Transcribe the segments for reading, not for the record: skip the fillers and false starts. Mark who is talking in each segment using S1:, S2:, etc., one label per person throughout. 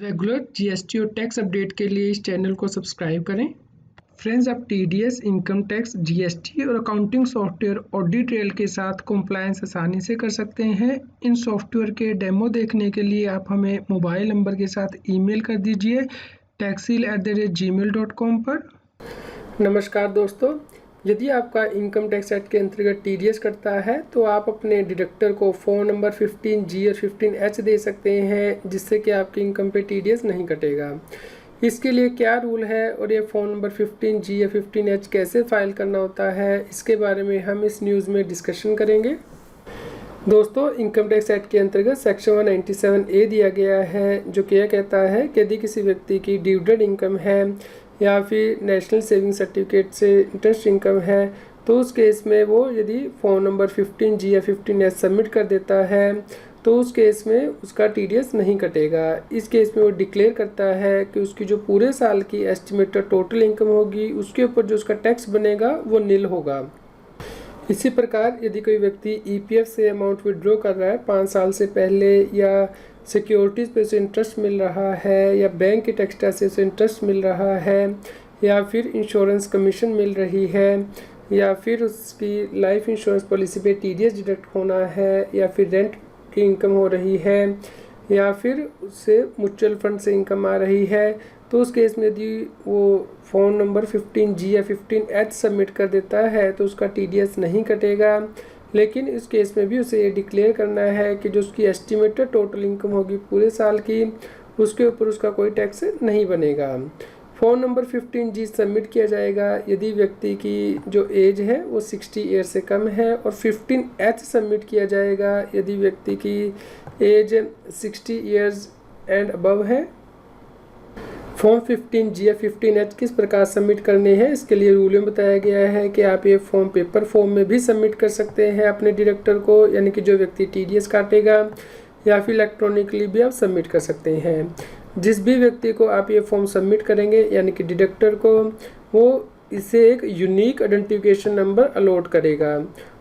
S1: Regular GST और tax update के लिए इस चैनल को सब्सक्राइब करें। फ्रेंड्स, आप टीडीएस, इनकम टैक्स, जीएसटी और अकाउंटिंग सॉफ्टवेयर ऑडिट ट्रेल के साथ कंप्लायंस आसानी से कर सकते हैं। इन सॉफ्टवेयर के डेमो देखने के लिए आप हमें मोबाइल नंबर के साथ ईमेल कर दीजिए taxil@gmail.com पर।
S2: नमस्कार दोस्तों, यदि आपका इनकम टैक्स एक्ट के अंतर्गत टीडीएस कटता है तो आप अपने डिडक्टर को फ़ॉर्म नंबर 15G और 15H दे सकते हैं, जिससे कि आपकी इनकम पे टीडीएस नहीं कटेगा। इसके लिए क्या रूल है और ये फ़ॉर्म नंबर 15G या 15H कैसे फ़ाइल करना होता है, इसके बारे में हम इस न्यूज़ में डिस्कशन करेंगे। दोस्तों, इनकम टैक्स एक्ट के अंतर्गत सेक्शन 197A दिया गया है, जो कि यह कहता है कि यदि किसी व्यक्ति की डिविडेंड इनकम है या फिर नेशनल सेविंग सर्टिफिकेट से इंटरेस्ट इनकम है, तो उस केस में वो यदि फॉर्म नंबर 15G या 15H सबमिट कर देता है तो उस केस में उसका टीडीएस नहीं कटेगा। इस केस में वो डिक्लेयर करता है कि उसकी जो पूरे साल की एस्टिमेटेड टोटल इनकम होगी, उसके ऊपर जो उसका टैक्स बनेगा वो नील होगा। इसी प्रकार यदि कोई व्यक्ति ईपीएफ से अमाउंट विड्रॉ कर रहा है 5 साल से पहले, या सिक्योरिटीज़ पे उसे इंटरेस्ट मिल रहा है, या बैंक के टैक्स से उसे इंटरेस्ट मिल रहा है, या फिर इंश्योरेंस कमीशन मिल रही है, या फिर उसकी लाइफ इंश्योरेंस पॉलिसी पे टीडीएस डिडक्ट होना है, या फिर रेंट की इनकम हो रही है, या फिर उससे म्यूचुअल फंड से इनकम आ रही है, तो उस केस में यदि वो फॉर्म नंबर 15G या 15H सबमिट कर देता है तो उसका टीडीएस नहीं कटेगा। लेकिन इस केस में भी उसे ये डिक्लेयर करना है कि जो उसकी एस्टिमेटेड टोटल इनकम होगी पूरे साल की, उसके ऊपर उसका कोई टैक्स नहीं बनेगा। फॉर्म नंबर 15G सबमिट किया जाएगा यदि व्यक्ति की जो एज है वो 60 ईयर से कम है, और 15H सबमिट किया जाएगा यदि व्यक्ति की एज 60 ईयर्स एंड अबव है। फॉर्म 15G या 15H किस प्रकार सबमिट करने हैं, इसके लिए रूल में बताया गया है कि आप ये फॉर्म पेपर फॉर्म में भी सबमिट कर सकते हैं अपने डिडक्टर को, यानी कि जो व्यक्ति टीडीएस काटेगा, या फिर इलेक्ट्रॉनिकली भी आप सबमिट कर सकते हैं। जिस भी व्यक्ति को आप ये फॉर्म सबमिट करेंगे, यानी कि डिडक्टर को, वो इसे एक यूनिक आइडेंटिफिकेशन नंबर अलॉट करेगा,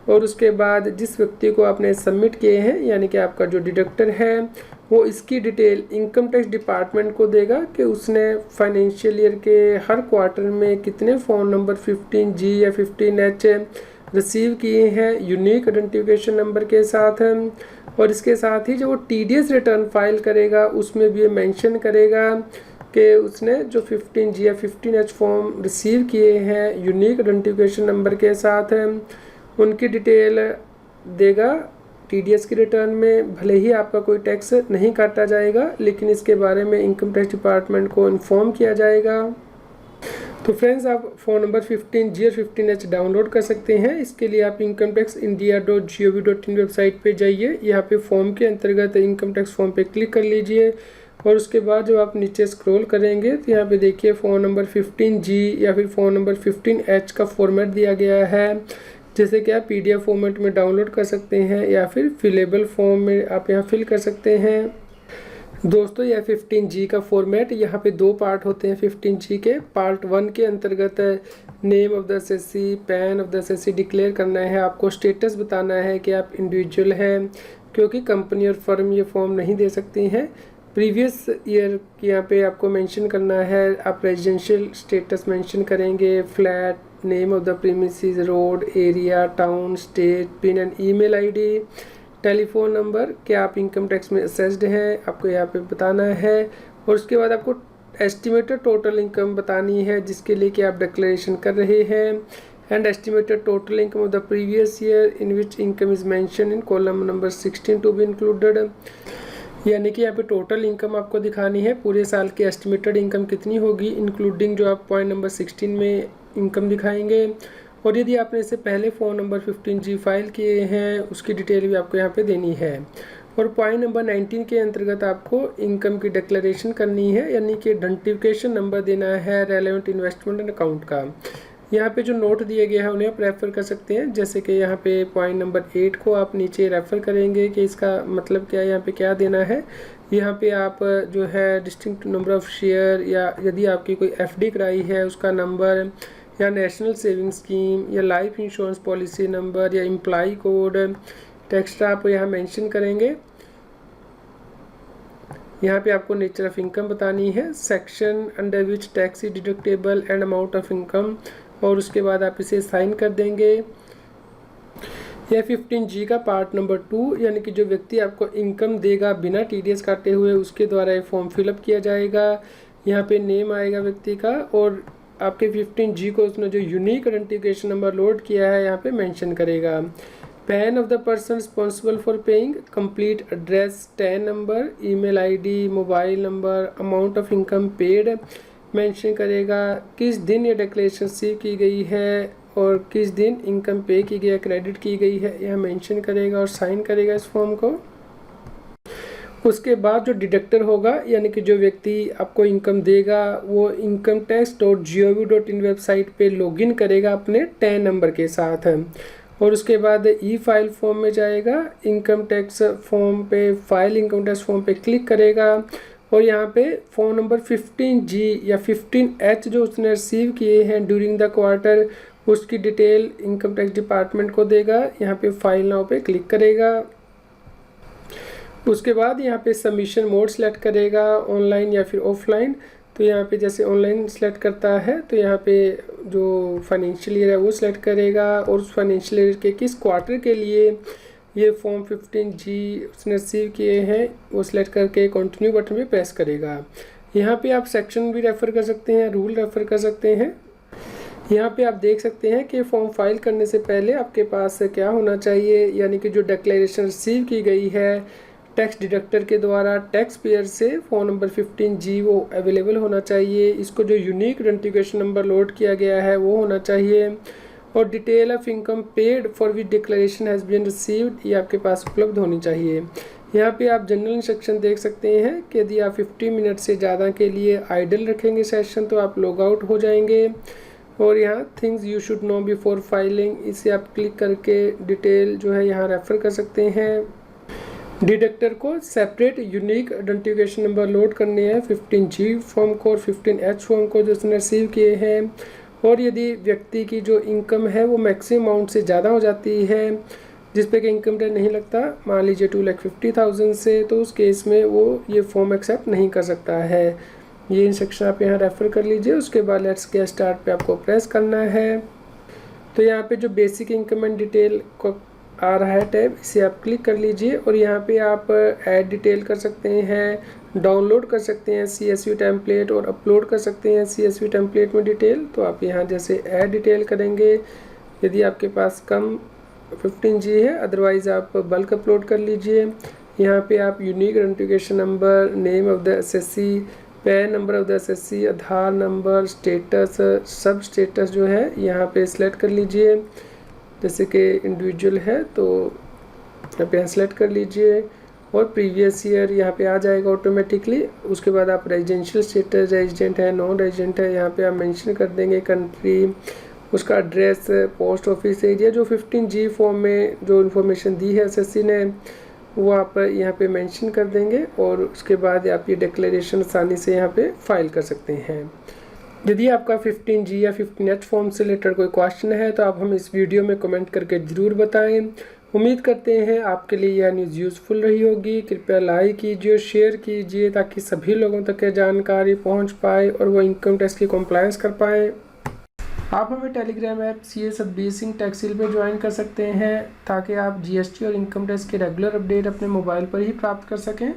S2: और उसके बाद जिस व्यक्ति को आपने सबमिट किए हैं, यानी कि आपका जो डिडक्टर है, वो इसकी डिटेल इनकम टैक्स डिपार्टमेंट को देगा कि उसने फाइनेंशियल ईयर के हर क्वार्टर में कितने फॉर्म नंबर 15G या 15H रिसीव किए हैं यूनिक आइडेंटिफिकेशन नंबर के साथ। और इसके साथ ही जो वो टीडीएस रिटर्न फाइल करेगा उसमें भी ये मेंशन करेगा कि उसने जो 15G या 15H फॉर्म रिसीव किए हैं यूनिक आइडेंटिफिकेशन नंबर के साथ, उनकी डिटेल देगा टीडीएस की रिटर्न में। भले ही आपका कोई टैक्स नहीं काटा जाएगा, लेकिन इसके बारे में इनकम टैक्स डिपार्टमेंट को इन्फॉर्म किया जाएगा। तो फ्रेंड्स, आप फ़ोन नंबर 15G और 15H डाउनलोड कर सकते हैं। इसके लिए आप incometaxindia.gov.in वेबसाइट पे जाइए। यहाँ पे फॉर्म के अंतर्गत इनकम टैक्स फॉर्म पे क्लिक कर लीजिए, और उसके बाद जब आप नीचे स्क्रॉल करेंगे तो यहाँ पे देखिए फ़ोन नंबर 15G या फिर फ़ोन नंबर 15H का फॉर्मेट दिया गया है, जैसे कि आप पीडीएफ फॉर्मेट में डाउनलोड कर सकते हैं या फिर फिलेबल फॉर्म में आप यहाँ फिल कर सकते हैं। दोस्तों, यह 15G का फॉर्मेट, यहाँ पे 2 पार्ट होते हैं 15G के। पार्ट 1 के अंतर्गत name of the assessee, pan of the assessee declare करना है, आपको स्टेटस बताना है कि आप इंडिविजुअल हैं, क्योंकि कंपनी और फर्म ये फॉर्म नहीं दे सकती हैं। प्रीवियस ईयर यहाँ पे आपको मेंशन करना है, आप रेजिडेंशियल स्टेटस मेंशन करेंगे, flat, name of the premises, road, area, town, state, pin and email ID, telephone number, क्या आप इनकम टैक्स में असेस्ड हैं, आपको यहाँ पे बताना है। और उसके बाद आपको एस्टिमेटेड टोटल इनकम बतानी है जिसके लिए कि आप डिक्लेरेशन कर रहे हैं, and estimated total income of the previous year in which income is mention in column number 16 to be included. यानी कि यहाँ पे टोटल इनकम आपको दिखानी है, पूरे साल की एस्टिमेटेड इनकम कितनी होगी, इंक्लूडिंग जो आप पॉइंट नंबर 16 में इनकम दिखाएंगे। और यदि आपने इससे पहले फ़ोन नंबर 15G फाइल किए हैं, उसकी डिटेल भी आपको यहाँ पे देनी है। और पॉइंट नंबर 19 के अंतर्गत आपको इनकम की डिक्लेरेशन करनी है, यानी कि आइडेंटिफिकेशन नंबर देना है रेलेवेंट इन्वेस्टमेंट एंड अकाउंट का। यहाँ पे जो नोट दिए गए हैं उन्हें आप रेफ़र कर सकते हैं, जैसे कि यहाँ पे पॉइंट नंबर 8 को आप नीचे रेफ़र करेंगे कि इसका मतलब क्या है, यहाँ पे क्या देना है। यहाँ पे आप जो है डिस्टिंक्ट नंबर ऑफ़ शेयर, या यदि आपकी कोई एफडी कराई है उसका नंबर, या नेशनल सेविंग स्कीम, या लाइफ इंश्योरेंस पॉलिसी नंबर, या एम्प्लॉय कोड, टेक्स्ट आप यहाँ मेंशन करेंगे। यहाँ पे आपको नेचर ऑफ इनकम बतानी है, section under which tax is deductible and amount of income, और उसके बाद आप इसे साइन कर देंगे। यह 15G का पार्ट नंबर 2, यानी कि जो व्यक्ति आपको इनकम देगा बिना TDS काटे हुए, उसके द्वारा ये फॉर्म फिलअप किया जाएगा। यहाँ पे नेम आएगा व्यक्ति का, और आपके 15G को उसने जो यूनिक आइडेंटिफिकेशन नंबर लोड किया है यहाँ पे मेंशन करेगा। Pan of the person responsible for paying, complete address, tan number, email ID, mobile number, amount of income paid mention करेगा, किस दिन ये डिक्लेरेशन रिसीव की गई है और किस दिन इनकम पे की गई है, क्रेडिट की गई है, यह मेंशन करेगा और साइन करेगा इस फॉर्म को। उसके बाद जो डिडक्टर होगा, यानी कि जो व्यक्ति आपको इनकम देगा, वो incometax.gov.in वेबसाइट पे लॉगिन करेगा अपने टैन नंबर के साथ, और उसके बाद ई फाइल फॉर्म में जाएगा, इनकम टैक्स फॉर्म पे, फाइल इनकम टैक्स फॉर्म पे क्लिक करेगा, और यहाँ पे फॉर्म नंबर 15G या 15H जो उसने रिसीव किए हैं ड्यूरिंग द क्वार्टर, उसकी डिटेल इनकम टैक्स डिपार्टमेंट को देगा। यहाँ पे फाइल नाउ पे क्लिक करेगा। उसके बाद यहाँ पे सबमिशन मोड सेलेक्ट करेगा, ऑनलाइन या फिर ऑफलाइन। तो यहाँ पे जैसे ऑनलाइन सेलेक्ट करता है तो यहाँ पे जो फाइनेंशियल ईयर है वो सिलेक्ट करेगा, और उस फाइनेंशियल ईयर के किस क्वार्टर के लिए ये फॉर्म 15G उसने रिसीव किए हैं वो सिलेक्ट करके कंटिन्यू बटन पे प्रेस करेगा। यहाँ पे आप सेक्शन भी रेफ़र कर सकते हैं, रूल रेफ़र कर सकते हैं। यहाँ पे आप देख सकते हैं कि फॉर्म फाइल करने से पहले आपके पास क्या होना चाहिए, यानी कि जो डिक्लेरेशन रिसीव की गई है टैक्स डिडक्टर के द्वारा टैक्स पेयर से, फॉर्म नंबर 15G वो अवेलेबल होना चाहिए। इसको जो यूनिक आइडेंटिफिकेशन नंबर लोड किया गया है वो होना चाहिए, और detail of income paid for which declaration has been received ये आपके पास उपलब्ध होनी चाहिए। यहाँ पे आप जनरल इंस्ट्रक्शन देख सकते हैं कि यदि आप 50 मिनट से ज़्यादा के लिए आइडल रखेंगे सेशन तो आप लॉग आउट हो जाएंगे। और यहाँ things you should know before filing, इसे आप क्लिक करके डिटेल जो है यहाँ रेफ़र कर सकते हैं। डिडक्टर को separate unique identification number load करने हैं 15G फॉर्म को और 15H फॉर्म को जो उसने रिसीव किए हैं। और यदि व्यक्ति की जो इनकम है वो मैक्सिमम अमाउंट से ज़्यादा हो जाती है जिस पे कि इनकम टैक्स नहीं लगता, मान लीजिए 2,50,000 से, तो उस केस में वो ये फॉर्म एक्सेप्ट नहीं कर सकता है। ये इंस्ट्रक्शन आप यहाँ रेफ़र कर लीजिए। उसके बाद लेट्स गेट स्टार्ट पे आपको प्रेस करना है। तो यहाँ पे जो बेसिक इनकम एंड डिटेल को आ रहा है टैब, इसे आप क्लिक कर लीजिए, और यहाँ पे आप ऐड डिटेल कर सकते हैं, डाउनलोड कर सकते हैं CSV टेम्पलेट, और अपलोड कर सकते हैं CSV टेम्पलेट में डिटेल। तो आप यहाँ जैसे ऐड डिटेल करेंगे, यदि आपके पास कम 15G है, अदरवाइज़ आप बल्क अपलोड कर लीजिए। यहाँ पे आप unique identification number, name of the SSC, pan number of the SSC, Aadhaar number, status, सब स्टेटस जो है यहाँ पे सिलेक्ट कर लीजिए। जैसे कि इंडिविजुअल है तो यहाँ पे सेलेक्ट कर लीजिए, और प्रीवियस ईयर यहाँ पे आ जाएगा ऑटोमेटिकली। उसके बाद आप रेजिडेंशियल स्टेटस, रेजिडेंट है, नॉन रेजिडेंट है, यहाँ पे आप मेंशन कर देंगे कंट्री, उसका एड्रेस, पोस्ट ऑफिस एरिया, जो 15G फॉर्म में जो इन्फॉर्मेशन दी है SSC ने वो आप यहाँ पे मेंशन कर देंगे, और उसके बाद आप ये डिक्लेरेशन आसानी से यहाँ पे फाइल कर सकते हैं। यदि आपका 15G या 15H फॉर्म से रिलेटेड कोई क्वेश्चन है तो आप हमें इस वीडियो में कमेंट करके ज़रूर बताएं। उम्मीद करते हैं आपके लिए यह न्यूज़ यूज़फुल रही होगी। कृपया लाइक कीजिए, शेयर कीजिए, ताकि सभी लोगों तक ये जानकारी पहुंच पाए और वो इनकम टैक्स की कंप्लायंस कर पाएँ। आप हमें Telegram app CS Satbir Singh टैक्सिल पर ज्वाइन कर सकते हैं, ताकि आप GST और इनकम टैक्स के रेगुलर अपडेट अपने मोबाइल पर ही प्राप्त कर सकें।